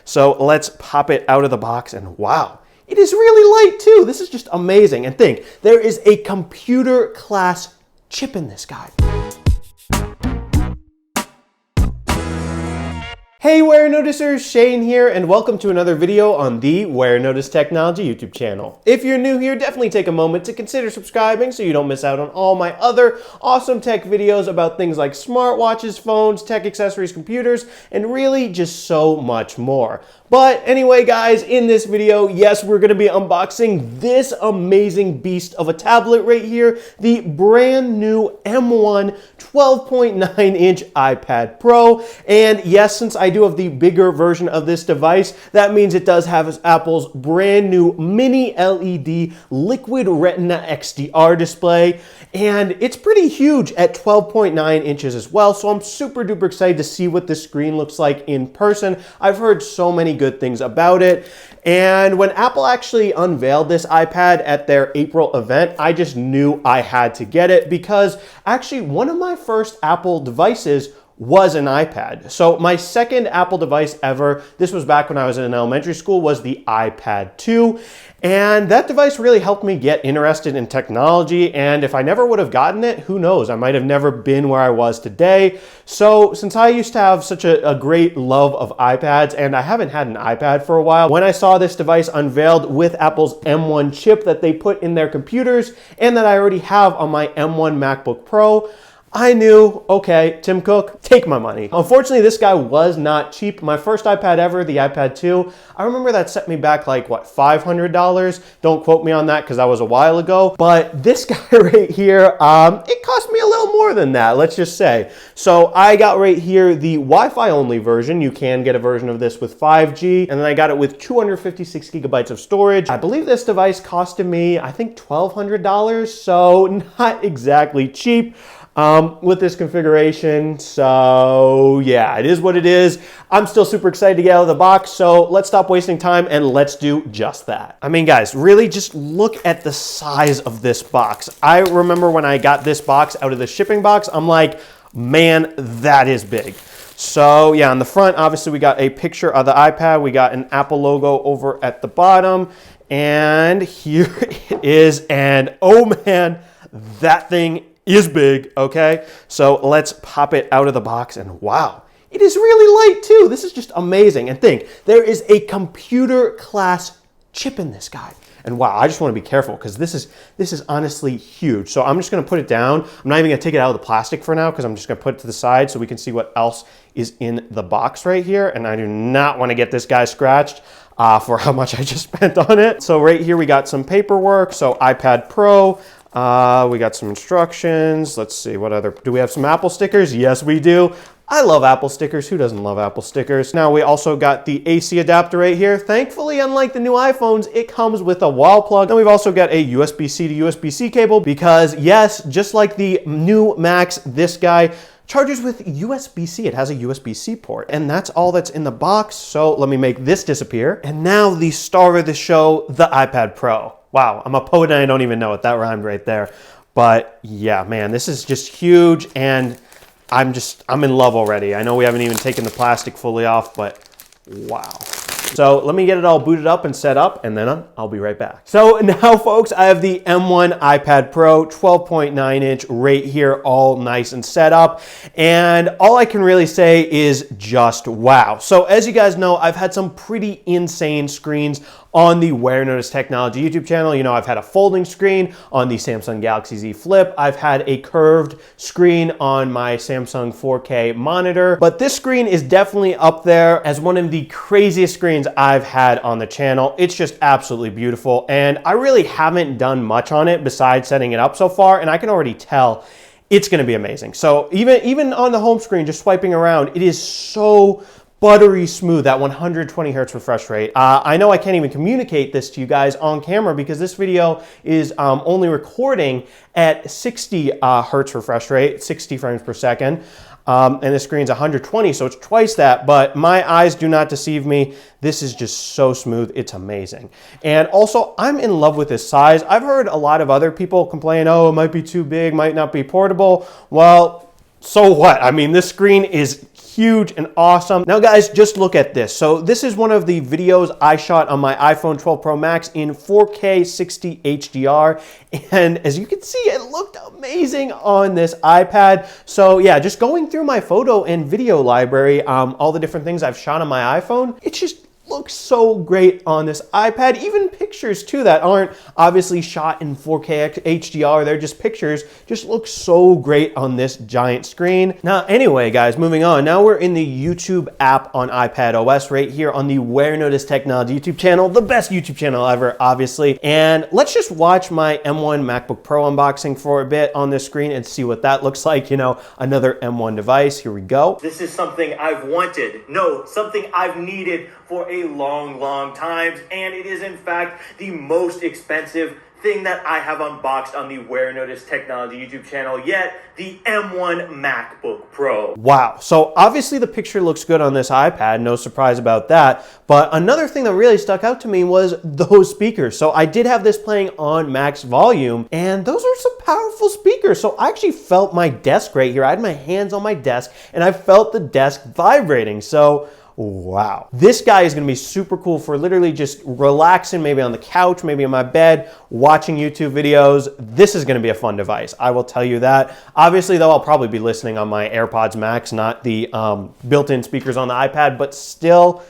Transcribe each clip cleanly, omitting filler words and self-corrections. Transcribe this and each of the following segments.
So let's pop it out of the box, and wow, it is really light too. This is just amazing. And think, there is a computer class chip in this guy. Hey Warenoticers, Shane here, and welcome to another video on the Warenotice Technology YouTube channel. If you're new here, definitely take a moment to consider subscribing so you don't miss out on all my other awesome tech videos about things like smartwatches, phones, tech accessories, computers, and really just so much more. But anyway, guys, in this video, yes, we're going to be unboxing this amazing beast of a tablet right here, the brand new M1 12.9-inch iPad Pro. And yes, since I do have the bigger version of this device, that means it does have Apple's brand new mini LED Liquid Retina XDR display. And it's pretty huge at 12.9 inches as well. So I'm super duper excited to see what this screen looks like in person. I've heard so many good things about it. And when Apple actually unveiled this iPad at their April event, I just knew I had to get it because actually one of my first Apple devices was an iPad. So my second Apple device ever, this was back when I was in elementary school, was the iPad 2. And that device really helped me get interested in technology. And if I never would have gotten it, who knows? I might have never been where I was today. So since I used to have such a great love of iPads, and I haven't had an iPad for a while, when I saw this device unveiled with Apple's M1 chip that they put in their computers and that I already have on my M1 MacBook Pro, I knew, okay, Tim Cook, take my money. Unfortunately, this guy was not cheap. My first iPad ever, the iPad 2, I remember that set me back like, what, $500? Don't quote me on that because that was a while ago. But this guy right here, it cost me a little more than that, let's just say. So I got right here the Wi-Fi only version. You can get a version of this with 5G. And then I got it with 256 gigabytes of storage. I believe this device costed me, I think, $1,200. So not exactly cheap. With this configuration. So yeah, it is what it is. I'm still super excited to get out of the box, so let's stop wasting time and let's do just that. I mean, guys, really just look at the size of this box. I remember when I got this box out of the shipping box, I'm like, man, that is big. So yeah, on the front, obviously we got a picture of the iPad. We got an Apple logo over at the bottom, and here it is, and oh man, that thing is big, okay? So let's pop it out of the box, and wow, it is really light too. This is just amazing. And think, there is a computer class chip in this guy. And wow, I just want to be careful because this is honestly huge. So I'm just going to put it down. I'm not even going to take it out of the plastic for now because I'm just going to put it to the side so we can see what else is in the box right here. And I do not want to get this guy scratched for how much I just spent on it. So right here we got some paperwork. So iPad Pro. We got some instructions. Let's see, what other, do we have some Apple stickers? Yes, we do. I love Apple stickers. Who doesn't love Apple stickers? Now we also got the AC adapter right here. Thankfully, unlike the new iPhones, it comes with a wall plug. And we've also got a USB-C to USB-C cable because yes, just like the new Macs, this guy charges with USB-C. It has a USB-C port, and that's all that's in the box. So let me make this disappear. And now the star of the show, the iPad Pro. Wow, I'm a poet and I don't even know it. That rhymed right there. But yeah, man, this is just huge, and I'm in love already. I know we haven't even taken the plastic fully off, but wow. So let me get it all booted up and set up, and then I'll be right back. So now, folks, I have the M1 iPad Pro 12.9-inch right here, all nice and set up. And all I can really say is just wow. So as you guys know, I've had some pretty insane screens on the Warenotice Technology YouTube channel. You know, I've had a folding screen on the Samsung Galaxy Z Flip. I've had a curved screen on my Samsung 4K monitor. But this screen is definitely up there as one of the craziest screens I've had on the channel. It's just absolutely beautiful. And I really haven't done much on it besides setting it up so far. And I can already tell it's gonna be amazing. So even on the home screen, just swiping around, it is so buttery smooth at 120 hertz refresh rate. I know I can't even communicate this to you guys on camera because this video is only recording at 60 hertz refresh rate, 60 frames per second. And the screen's 120, so it's twice that, but my eyes do not deceive me. This is just so smooth, it's amazing. And also, I'm in love with this size. I've heard a lot of other people complain, oh, it might be too big, might not be portable. Well, so what? I mean, this screen is huge and awesome. Now guys, just look at this. So this is one of the videos I shot on my iPhone 12 Pro Max in 4K 60 HDR. And as you can see, it looked amazing on this iPad. So yeah, just going through my photo and video library, all the different things I've shot on my iPhone, it just looks so great on this iPad. Even pictures too that aren't obviously shot in 4K HDR, they're just pictures, just look so great on this giant screen. Now anyway guys, moving on, now we're in the YouTube app on iPad OS right here on the Warenotice Technology YouTube channel, the best YouTube channel ever, obviously. And let's just watch my M1 MacBook Pro unboxing for a bit on this screen and see what that looks like, you know, another M1 device. Here we go. This is something I've wanted, no, something I've needed for a long time, and it is in fact the most expensive thing that I have unboxed on the Warenotice Technology YouTube channel yet, the M1 MacBook Pro. Wow, so obviously the picture looks good on this iPad, no surprise about that, but another thing that really stuck out to me was those speakers. So I did have this playing on max volume, and those are some powerful speakers. So I actually felt my desk right here. I had my hands on my desk, and I felt the desk vibrating. So wow. This guy is going to be super cool for literally just relaxing, maybe on the couch, maybe in my bed, watching YouTube videos. This is going to be a fun device. I will tell you that. Obviously, though, I'll probably be listening on my AirPods Max, not the built-in speakers on the iPad, but still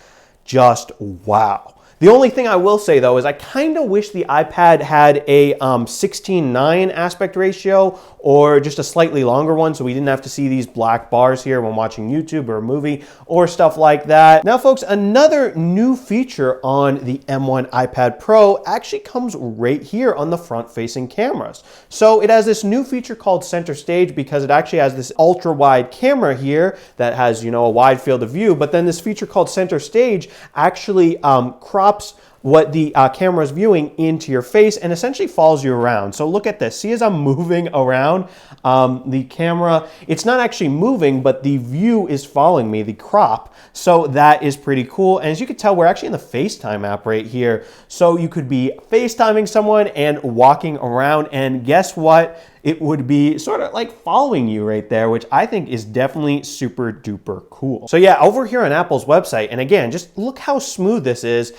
just wow. The only thing I will say though is I kind of wish the iPad had a 16:9 aspect ratio or just a slightly longer one so we didn't have to see these black bars here when watching YouTube or a movie or stuff like that. Now folks, another new feature on the M1 iPad Pro actually comes right here on the front facing cameras. So it has this new feature called Center Stage because it actually has this ultra wide camera here that has, you know, a wide field of view, but then this feature called Center Stage actually crops what the camera is viewing into your face and essentially follows you around. So look at this. See, as I'm moving around, the camera, it's not actually moving, but the view is following me, the crop. So that is pretty cool. And as you can tell, we're actually in the FaceTime app right here. So you could be FaceTiming someone and walking around, and guess what? It would be sort of like following you right there, which I think is definitely super duper cool. So yeah, over here on Apple's website, and again, just look how smooth this is.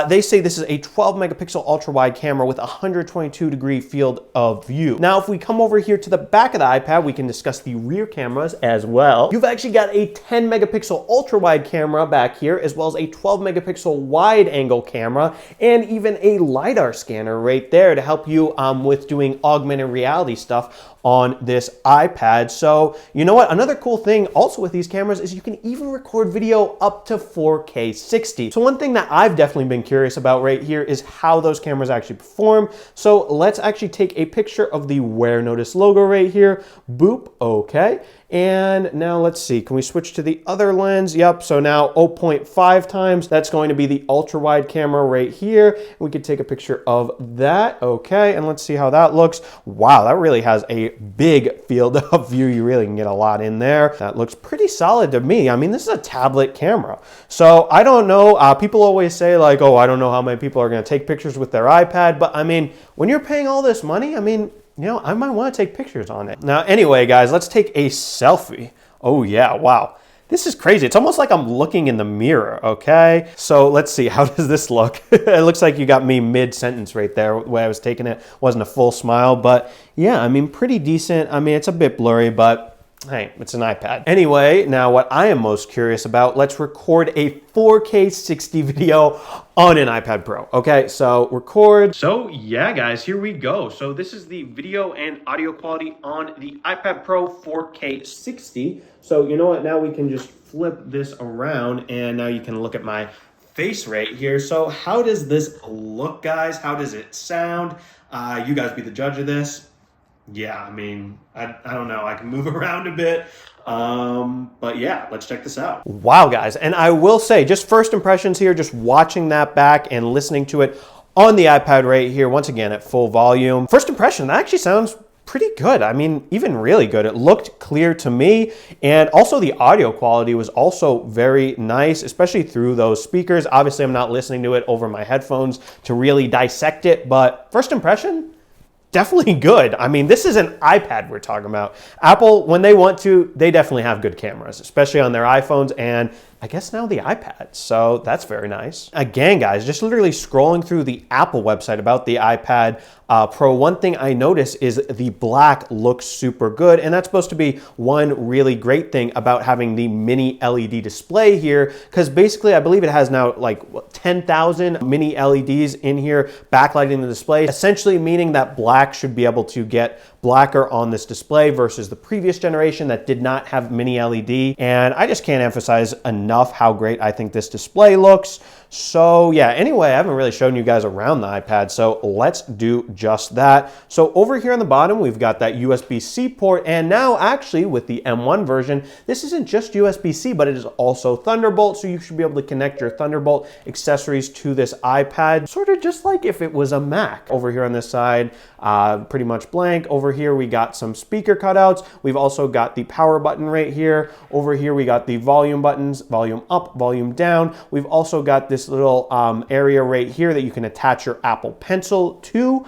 They say this is a 12 megapixel ultra wide camera with a 122-degree field of view. Now, if we come over here to the back of the iPad, we can discuss the rear cameras as well. You've actually got a 10 megapixel ultra wide camera back here, as well as a 12 megapixel wide angle camera, and even a LiDAR scanner right there to help you with doing augmented reality stuff on this iPad. So you know what, another cool thing also with these cameras is you can even record video up to 4K 60. So one thing that I've definitely been curious about right here is how those cameras actually perform. So let's actually take a picture of the Warenotice logo right here. Boop, okay. And now let's see, can we switch to the other lens? Yep, so now 0.5 times, that's going to be the ultra wide camera right here. We could take a picture of that, okay, and let's see how that looks. Wow, that really has a big field of view. You really can get a lot in there. That looks pretty solid to me. I mean, this is a tablet camera. So I don't know, people always say like, oh, I don't know how many people are gonna take pictures with their iPad, but I mean, when you're paying all this money, I mean, you know, I might want to take pictures on it. Now, anyway, guys, let's take a selfie. Oh yeah, wow. This is crazy. It's almost like I'm looking in the mirror, okay? So let's see, how does this look? It looks like you got me mid-sentence right there. The way I was taking it wasn't a full smile, but yeah, I mean, pretty decent. I mean, it's a bit blurry, but hey, it's an iPad. Anyway, now what I am most curious about, let's record a 4K 60 video on an iPad Pro. Okay, so record. So yeah, guys, here we go. So this is the video and audio quality on the iPad Pro 4K 60. So you know what, now we can just flip this around and now you can look at my face right here. So how does this look, guys? How does it sound? You guys be the judge of this. Yeah, I mean, I don't know. I can move around a bit. But yeah, let's check this out. Wow, guys. And I will say, just first impressions here, just watching that back and listening to it on the iPad right here, once again, at full volume. First impression, that actually sounds pretty good. I mean, even really good. It looked clear to me. And also the audio quality was also very nice, especially through those speakers. Obviously, I'm not listening to it over my headphones to really dissect it, but first impression, definitely good. I mean, this is an iPad we're talking about. Apple, when they want to, they definitely have good cameras, especially on their iPhones and I guess now the iPad. So that's very nice. Again, guys, just literally scrolling through the Apple website about the iPad Pro, one thing I noticed is the black looks super good. And that's supposed to be one really great thing about having the mini LED display here, because basically I believe it has now like 10,000 mini LEDs in here backlighting the display, essentially meaning that black should be able to get blacker on this display versus the previous generation that did not have mini LED. And I just can't emphasize enough how great I think this display looks. So yeah, anyway, I haven't really shown you guys around the iPad, so let's do just that. So over here on the bottom, we've got that USB-C port, and now actually with the M1 version, this isn't just USB-C, but it is also Thunderbolt, so you should be able to connect your Thunderbolt accessories to this iPad, sort of just like if it was a Mac. Over here on this side, pretty much blank. Over here, we got some speaker cutouts. We've also got the power button right here. Over here, we got the volume buttons, volume up, volume down. We've also got this little area right here that you can attach your Apple Pencil to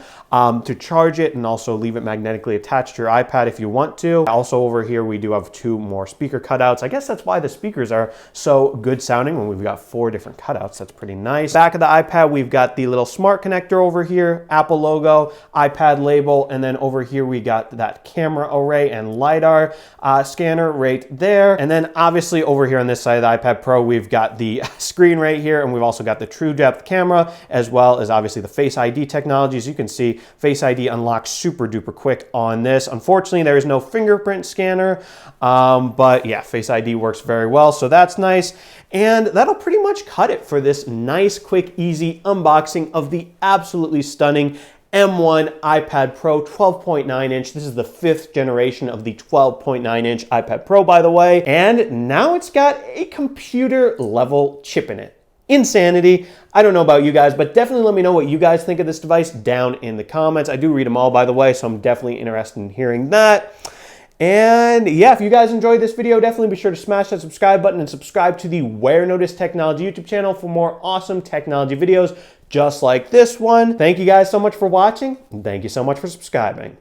charge it and also leave it magnetically attached to your iPad if you want to. Also over here, we do have two more speaker cutouts. I guess that's why the speakers are so good sounding when we've got 4 different cutouts. That's pretty nice. Back of the iPad, we've got the little smart connector over here, Apple logo, iPad label, and then over here we got that camera array and LiDAR scanner right there. And then obviously over here on this side of the iPad Pro, we've got the screen right here, and we've also got the true depth camera, as well as obviously the Face ID technology. As you can see, Face ID unlocks super duper quick on this. Unfortunately, there is no fingerprint scanner, but yeah, Face ID works very well, so that's nice. And that'll pretty much cut it for this nice, quick, easy unboxing of the absolutely stunning M1 iPad Pro 12.9 inch. This is the 5th generation of the 12.9 inch iPad Pro, by the way. And now it's got a computer level chip in it. Insanity. I don't know about you guys, but definitely let me know what you guys think of this device down in the comments. I do read them all, by the way, so I'm definitely interested in hearing that. And yeah, if you guys enjoyed this video, definitely be sure to smash that subscribe button and subscribe to the Warenotice Technology YouTube channel for more awesome technology videos just like this one. Thank you guys so much for watching, and thank you so much for subscribing.